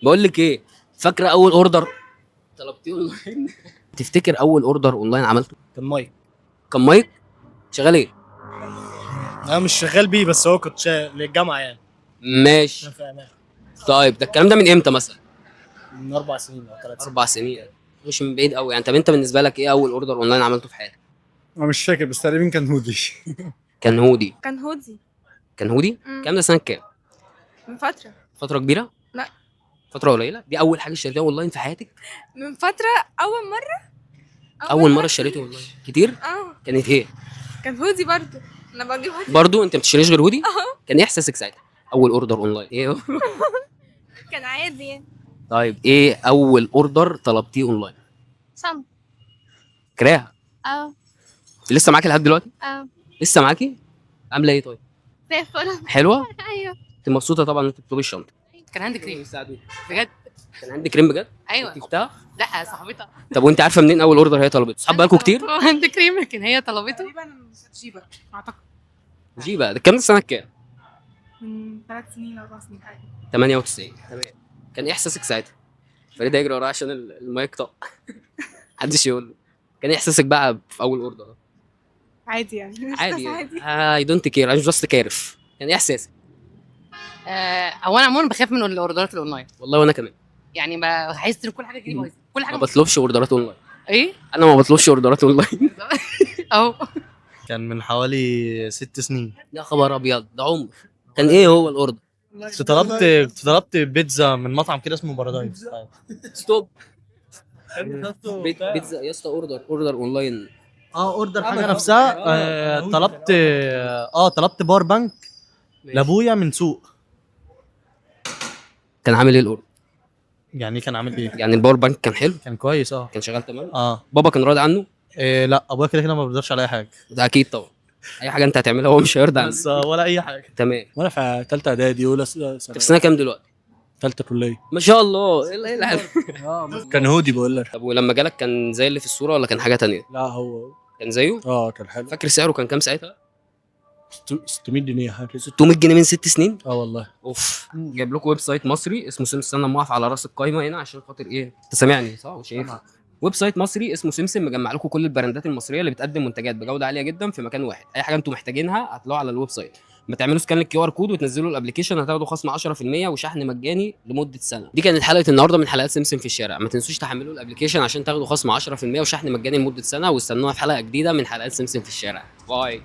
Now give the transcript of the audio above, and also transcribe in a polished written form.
بقول لك ايه، فاكره اول اوردر طلبتيه اونلاين؟ تفتكر اول اوردر اونلاين عملته كان مايك. كان مايك؟ شغال ايه؟ انا مش شغال بيه، بس هو كنت للجامعه يعني. ماشي. فاهمها. طيب ده الكلام ده من امتى مثلا؟ من 4 سنين او 3 سنين. 4 سنين؟ مش من بعيد قوي يعني. طب انت بالنسبه لك ايه اول اوردر اونلاين عملته في حياتك؟ انا مش فاكر بس تقريبا كان هودي. كان هودي. كان هودي. كان هودي. مم. الكلام ده سنه كام؟ من فترة. فتره كبيره؟ لا. فتره قليله. دي اول حاجه اشتريتها اونلاين في حياتك؟ من فترة. أول مرة. اول مره اشتريته اونلاين كتير؟ كانت ايه؟ كان هودي برضو. أنا بجيب هودي. برضو انت ما بتشتريش غير هودي؟ اه. كان ايه احساسك ساعتها اول اوردر اونلاين؟ ايه هو؟ كان عادي يعني. طيب ايه اول اوردر طلبتيه اونلاين؟ صم. كراها. اه. لسه معاكي لحد دلوقتي؟ اه. لسه معاكي؟ عامله ايه طيب؟ زي الفل. حلوه؟ ايوه. انت مبسوطه طبعا انت بتطلبي الشنطه. كان عندي كريم يساعدوك. بجد. كان عندي كريم بجد؟ ايوه. انت اختها؟ لا صاحبتها. طب وانت عارفه منين اول اوردر هي طلبته؟ صحاب بقالكوا كتير؟ عندي كريم لكن هي طلبته. تقريبا جيبه اعتقد جيبه. ده الكلام ده سنه كام؟ من 3 سنين او 4 سنين حاجه. 98. تمام. كان ايه احساسك ساعتها؟ فريد هيجري وراها عشان المايك طق. محدش يقول له. كان ايه احساسك بقى في اول اوردر؟ عادي يعني مش عادي. عادي. اي دونت كير، انا جاست كارف. كان ايه احساسك؟ هو انا عموما بخاف من الاوردرات الاونلاين. والله وانا كمان. يعني عايز كل حاجه تجيلي بايظه كل حاجه ما بطلبش اوردرات اونلاين. ايه انا ما بطلبش اوردرات اونلاين. اهو. كان من حوالي 6 سنين. يا خبر ابيض، ده عمر. كان ايه هو الاوردر؟ كنت طلبت بيتزا من مطعم كده اسمه بارادايس. ستوب. بيتزا يا اسطى، اوردر اونلاين. اوردر حاجه نفسها. طلبت باور بانك لابويا من سوق. كان عامل ايه الاوردر؟ يعني كان عامل ايه؟ يعني الباور بانك كان حلو؟ كان كويس. كان شغال تمام؟ اه بابا كان راضي عنه؟ لا، ابويا كده كده ما بيقدرش على اي حاجه. ده اكيد طبعا. اي حاجه انت هتعملها هو مش هيرضى عنك. بس ولا اي حاجه. تمام. وانا في ثالثه اعدادي اولى انت في سنه كام دلوقتي؟ ثالثه كليه. ما شاء الله. ايه الحاجه؟ كان هودي بقول لك. طب ولما جالك كان زي اللي في الصوره ولا كان حاجه تانية؟ لا هو كان زيه؟ كان حلو. فاكر سعره كان كام ساعتها؟ 600 جنيه حاجه كده. 600 جنيه من 6 سنين؟ والله. اوف. جايب لكم ويب سايت مصري اسمه سمسم. استنى اما اقف على راس القايمه هنا عشان خاطر ايه؟ انت سامعني صح وشايف؟ ويب سايت مصري اسمه سمسم، مجمع لكم كل البراندات المصريه اللي بتقدم منتجات بجوده عاليه جدا في مكان واحد. اي حاجه انتم محتاجينها هتلاقوها على الويب سايت. ما تعملوا سكان للكيو ار كود وتنزلوا الابلكيشن هتاخدوا خصم 10% وشحن مجاني لمده سنه. دي كانت حلقه النهارده من حلقات سمسم في الشارع. ما تنسوش تحملوا الابلكيشن عشان تاخدوا خصم 10% وشحن مجاني لمده سنه، واستنونا في حلقه جديده من حلقات سمسم في الشارع. باي.